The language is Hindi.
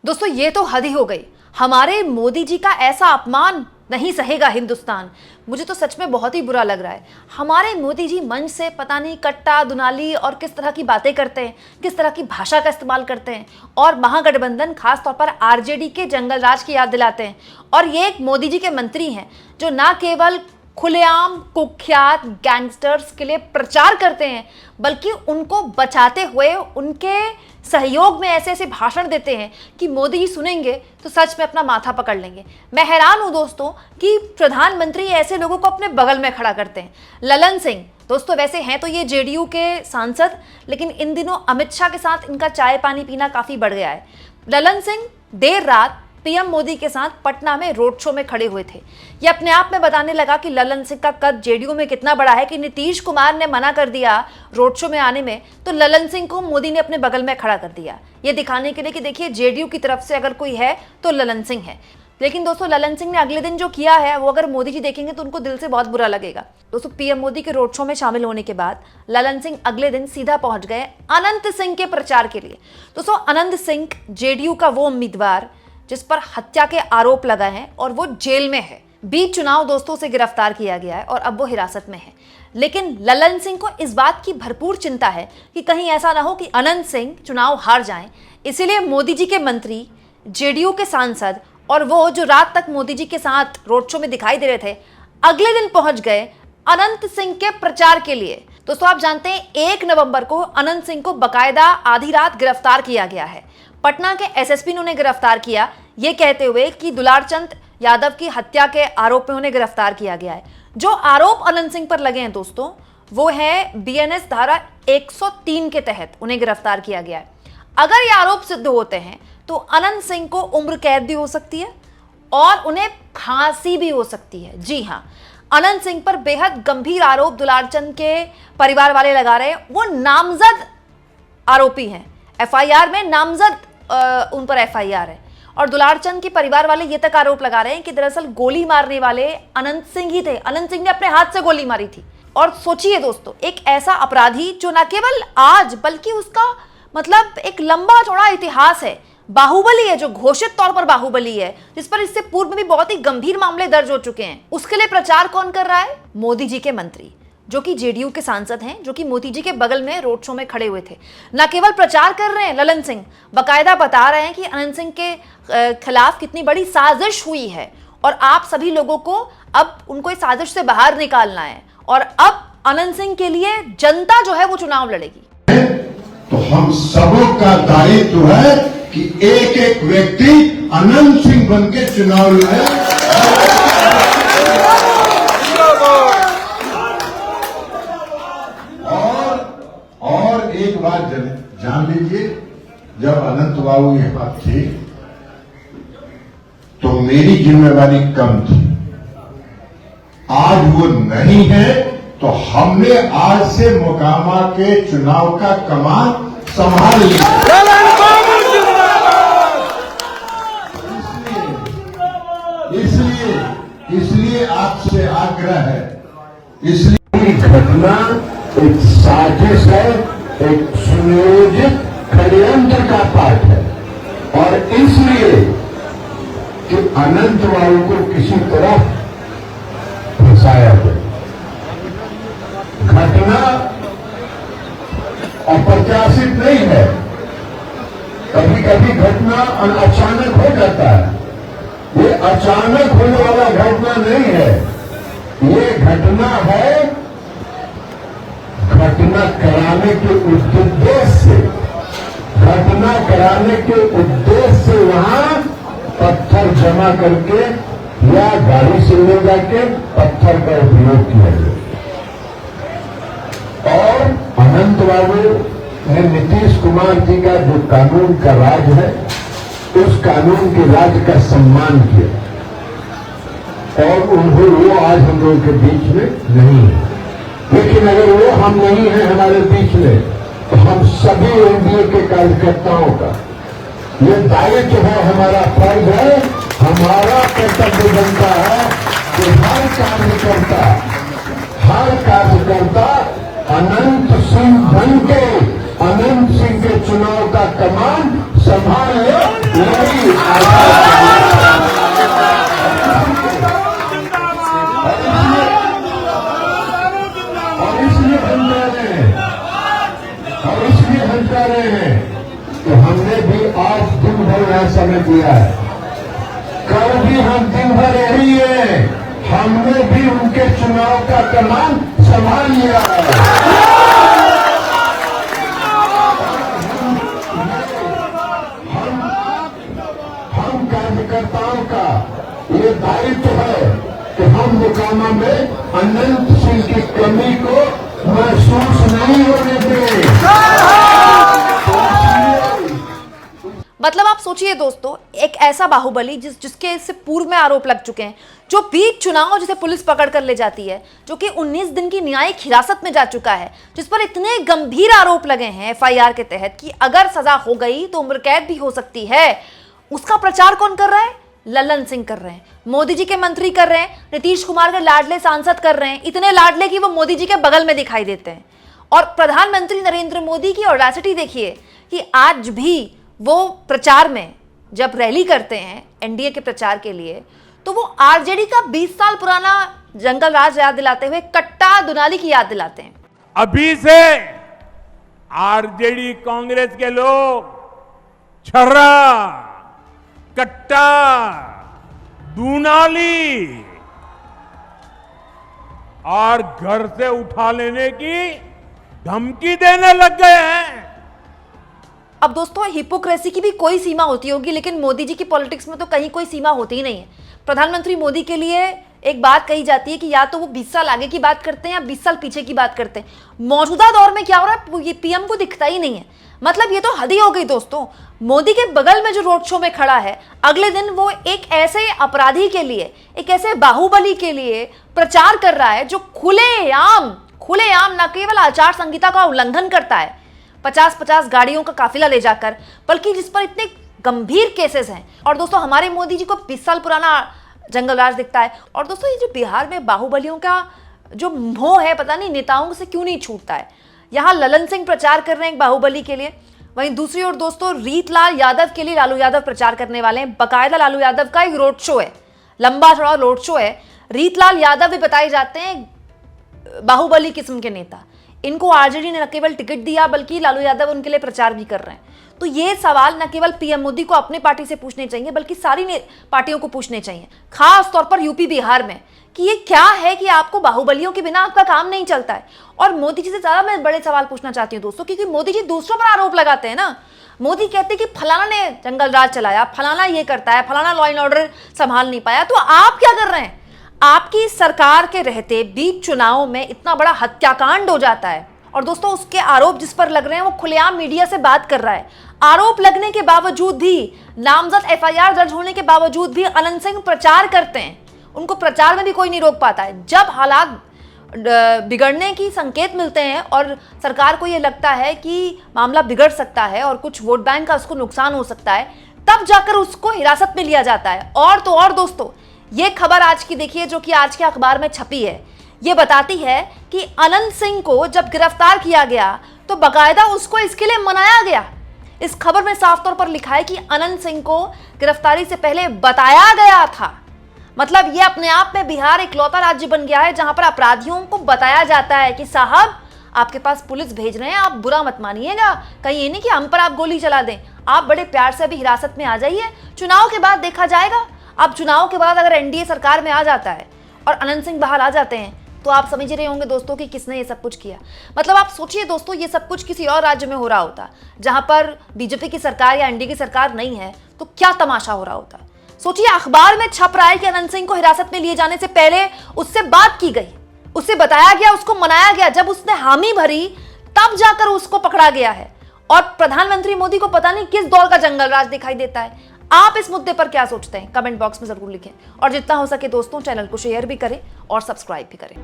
दोस्तों ये तो हद ही हो गई। हमारे मोदी जी का ऐसा अपमान नहीं सहेगा हिंदुस्तान। मुझे तो सच में बहुत ही बुरा लग रहा है। हमारे मोदी जी मंच से पता नहीं कट्टा दुनाली और किस तरह की बातें करते हैं, किस तरह की भाषा का इस्तेमाल करते हैं और महागठबंधन खासतौर पर आरजेडी के जंगल राज की याद दिलाते हैं। और ये एक मोदी जी के मंत्री हैं जो ना केवल खुलेआम कुख्यात गैंगस्टर्स के लिए प्रचार करते हैं, बल्कि उनको बचाते हुए उनके सहयोग में ऐसे ऐसे भाषण देते हैं कि मोदी जी सुनेंगे तो सच में अपना माथा पकड़ लेंगे। मैं हैरान हूं दोस्तों कि प्रधानमंत्री ऐसे लोगों को अपने बगल में खड़ा करते हैं। ललन सिंह दोस्तों वैसे हैं तो ये जेडीयू के सांसद, लेकिन इन दिनों अमित शाह के साथ इनका चाय पानी पीना काफी बढ़ गया है। ललन सिंह देर रात पीएम मोदी के साथ पटना में रोड शो में खड़े हुए थे। ये अपने आप में बताने लगा कि ललन सिंह का कद जेडीयू में कितना बड़ा है कि नीतीश कुमार ने मना कर दिया रोड शो में आने में, तो ललन सिंह को मोदी ने अपने बगल में खड़ा कर दिया, ये दिखाने के लिए कि देखिए जेडीयू की तरफ से अगर कोई है तो ललन सिंह है। लेकिन दोस्तों ललन सिंह ने अगले दिन जो किया है वो अगर मोदी जी देखेंगे तो उनको दिल से बहुत बुरा लगेगा। दोस्तों पीएम मोदी के रोड शो में शामिल होने के बाद ललन सिंह अगले दिन सीधा पहुंच गए अनंत सिंह के प्रचार के लिए। दोस्तों अनंत सिंह जेडीयू का वो उम्मीदवार जिस पर हत्या के आरोप लगाए हैं और वो जेल में है। बीच चुनाव दोस्तों से गिरफ्तार किया गया है और अब वो हिरासत में है। लेकिन ललन सिंह को इस बात की भरपूर चिंता है कि कहीं ऐसा ना हो कि अनंत सिंह चुनाव हार जाएं। इसीलिए मोदी जी के मंत्री, जेडीयू के सांसद और वो जो रात तक मोदी जी के साथ रोड शो में दिखाई दे रहे थे, अगले दिन पहुंच गए अनंत सिंह के प्रचार के लिए। दोस्तों आप जानते हैं 1 नवंबर को अनंत सिंह को बकायदा आधी रात गिरफ्तार किया गया है। पटना के एसएसपी ने उन्हें गिरफ्तार किया ये कहते हुए कि दुलारचंद यादव की हत्या के आरोप में उन्हें गिरफ्तार किया गया है। जो आरोप अनंत सिंह पर लगे हैं दोस्तों वो है बीएनएस धारा 103 के तहत उन्हें गिरफ्तार किया गया है। अगर ये आरोप सिद्ध होते हैं तो अनंत सिंह को उम्र कैद भी हो सकती है और उन्हें फांसी भी हो सकती है। जी हाँ, अनंत सिंह पर बेहद गंभीर आरोप दुलारचंद के परिवार वाले लगा रहे हैं। वो नामजद आरोपी हैं, एफआईआर में नामजद उन पर एफआईआर है। और दुलारचंद के परिवार वाले ये तक आरोप लगा रहे हैं कि दरअसल गोली मारने वाले अनंत सिंह ही थे। अनंत सिंह ने अपने हाथ से गोली मारी थी। और सोचिए दोस्तों, एक ऐसा अपराधी जो न केवल आज बल्कि उसका मतलब एक लंबा चौड़ा इतिहास है, बाहुबली है, जो घोषित तौर पर बाहुबली है, जिस पर इससे पूर्व में भी बहुत ही गंभीर मामले दर्ज हो चुके हैं, उसके लिए प्रचार कौन कर रहा है? मोदी जी के मंत्री, जो कि जेडीयू के सांसद हैं, जो कि मोदी जी के बगल में रोड शो में खड़े हुए थे। न केवल प्रचार कर रहे हैं ललन सिंह, बकायदा बता रहे हैं कि अनंत सिंह के खिलाफ कितनी बड़ी साजिश हुई है और आप सभी लोगों को अब उनको इस साजिश से बाहर निकालना है और अब अनंत सिंह के लिए जनता जो है वो चुनाव लड़ेगी। तो हम सबों का दायित्व है कि एक एक व्यक्ति अनंत सिंह बन के चुनाव लड़े। और एक बात जान लीजिए, जब अनंत बाबू यहां थे तो मेरी जिम्मेवारी कम थी। आज वो नहीं है तो हमने आज से मोकामा के चुनाव का कमान संभाल लिया। इसलिए आपसे आग्रह है, इसलिए घटना एक साजिश है, एक सुनियोजित षड्यंत्र का पार्ट है और इसलिए कि अनंत बाबू को किसी तरह फंसाया गया। घटना अप्रत्याशित नहीं है, कभी कभी घटना अचानक हो जाता है। ये अचानक होने वाला घटना नहीं है, ये घटना है घटना कराने के उद्देश्य से, घटना कराने के उद्देश्य से वहां पत्थर जमा करके या गाड़ी से ले जाके पत्थर का उपयोग किया गया। और अनंत बाबू ने नीतीश कुमार जी का जो कानून का राज है, उस कानून के राज का सम्मान किया और उन्हें वो आज हम लोगों के बीच में नहीं है। लेकिन अगर वो हम नहीं है हमारे बीच में, तो हम सभी एनडीए के कार्यकर्ताओं का ये दायित्व है, हमारा फर्ज है, हमारा कर्तव्य बनता है कि हर कार्यकर्ता अनंत सिंह बन के अनंत सिंह के चुनाव का कमान संभाल ले। यहाँ समय दिया है। कल भी हम दिन भर यही है, हमने भी उनके चुनाव का कमान संभाल लिया है। हम कार्यकर्ताओं का ये दायित्व है कि हम मोकामा में अनंत सिंह की कमी को महसूस नहीं होने दें। मतलब आप सोचिए दोस्तों, एक ऐसा बाहुबली जिसके इससे पूर्व में आरोप लग चुके हैं, जो बीच चुनाव जिसे पुलिस पकड़ कर ले जाती है, जो कि 19 दिन की न्यायिक हिरासत में जा चुका है, जिस पर इतने गंभीर आरोप लगे हैं एफआईआर के तहत कि अगर सजा हो गई तो उम्र कैद भी हो सकती है, उसका प्रचार कौन कर रहा है? ललन सिंह कर रहे हैं, मोदी जी के मंत्री कर रहे हैं, नीतीश कुमार के लाडले सांसद कर रहे हैं, इतने लाडले कि वो मोदी जी के बगल में दिखाई देते हैं। और प्रधानमंत्री नरेंद्र मोदी की ऑडेसिटी देखिए कि आज भी वो प्रचार में जब रैली करते हैं एनडीए के प्रचार के लिए, तो वो आरजेडी का 20 साल पुराना जंगल राज याद दिलाते हुए कट्टा दुनाली की याद दिलाते हैं। अभी से आरजेडी कांग्रेस के लोग छर्रा, कट्टा, दूनाली और घर से उठा लेने की धमकी देने लग गए हैं। अब दोस्तों, हिपोक्रेसी की भी कोई सीमा होती होगी, लेकिन मोदी जी की पॉलिटिक्स में तो कहीं कोई सीमा होती ही नहीं है। प्रधानमंत्री मोदी के लिए एक बात कही जाती है कि या तो वो 20 साल आगे की बात करते हैं या 20 साल पीछे की बात करते हैं। मौजूदा दौर में क्या हो रहा है, ये पीएम को दिखता ही नहीं है। मतलब ये तो हद ही हो गई दोस्तों। मोदी के बगल में जो रोड शो में खड़ा है, अगले दिन वो एक ऐसे अपराधी के लिए, एक ऐसे बाहुबली के लिए प्रचार कर रहा है जो खुलेआम न केवल आचार संहिता का उल्लंघन करता है 50-50 गाड़ियों का काफिला ले जाकर, बल्कि जिस पर इतने गंभीर केसेस हैं। और दोस्तों, हमारे मोदी जी को 20 साल पुराना जंगल राज दिखता है। और दोस्तों, ये जो बिहार में बाहुबलियों का जो मोह है, पता नहीं नेताओं से क्यों नहीं छूटता है। यहाँ ललन सिंह प्रचार कर रहे हैं एक बाहुबली के लिए, वहीं दूसरी ओर दोस्तों रीतलाल यादव के लिए लालू यादव प्रचार करने वाले हैं। बकायदा लालू यादव का एक रोड शो है, लंबा चौड़ा रोड शो है। रीतलाल यादव भी बताए जाते हैं बाहुबली किस्म के नेता। इनको आरजेडी ने न केवल टिकट दिया, बल्कि लालू यादव उनके लिए प्रचार भी कर रहे हैं। तो ये सवाल न केवल पीएम मोदी को अपनी पार्टी से पूछने चाहिए, बल्कि सारी पार्टियों को पूछने चाहिए, खास तौर पर यूपी बिहार में, कि ये क्या है कि आपको बाहुबलियों के बिना आपका काम नहीं चलता है। और मोदी जी से ज्यादा मैं बड़े सवाल पूछना चाहती हूँ दोस्तों, क्योंकि मोदी जी दूसरों पर आरोप लगाते हैं ना। मोदी कहते हैं कि फलाना ने जंगल राज चलाया, फलाना ये करता है, फलाना लॉ एंड ऑर्डर संभाल नहीं पाया। तो आप क्या कर रहे हैं? आपकी सरकार के रहते बीच चुनाव में इतना बड़ा हत्याकांड हो जाता है, और दोस्तों उसके आरोप जिस पर लग रहे हैं वो खुलेआम मीडिया से बात कर रहा है। आरोप लगने के बावजूद भी, नामजद एफआईआर दर्ज होने के बावजूद भी अनंत सिंह प्रचार करते हैं। उनको प्रचार में भी कोई नहीं रोक पाता है। जब हालात बिगड़ने की संकेत मिलते हैं और सरकार को ये लगता है कि मामला बिगड़ सकता है और कुछ वोट बैंक का उसको नुकसान हो सकता है, तब जाकर उसको हिरासत में लिया जाता है। और तो और दोस्तों, ये खबर आज की देखिए जो कि आज के अखबार में छपी है, ये बताती है कि अनंत सिंह को जब गिरफ्तार किया गया तो बाकायदा उसको इसके लिए मनाया गया। इस खबर में साफ तौर पर लिखा है कि अनंत सिंह को गिरफ्तारी से पहले बताया गया था। मतलब ये अपने आप में बिहार इकलौता राज्य बन गया है जहां पर अपराधियों को बताया जाता है कि साहब आपके पास पुलिस भेज रहे हैं, आप बुरा मत मानिएगा, कहीं ये नहीं कि हम पर आप गोली चला दें, आप बड़े प्यार से अभी हिरासत में आ जाइए, चुनाव के बाद देखा जाएगा। अब चुनाव के बाद अगर एनडीए सरकार में आ जाता है और अनंत सिंह बाहर आ जाते हैं, तो आप समझ रहे होंगे दोस्तों कि किसने ये सब कुछ किया। मतलब आप सोचिए दोस्तों, ये सब कुछ किसी और राज्य में हो रहा होता जहां पर बीजेपी की सरकार या एनडीए की सरकार नहीं है, तो क्या तमाशा हो रहा होता। सोचिए, अखबार में छप रहा है कि अनंत सिंह को हिरासत में लिए जाने से पहले उससे बात की गई, उससे बताया गया, उसको मनाया गया। जब उसने हामी भरी तब जाकर उसको पकड़ा गया है। और प्रधानमंत्री मोदी को पता नहीं किस दौर का जंगल राज दिखाई देता है। आप इस मुद्दे पर क्या सोचते हैं? कमेंट बॉक्स में जरूर लिखें। और जितना हो सके दोस्तों, चैनल को शेयर भी करें और सब्सक्राइब भी करें।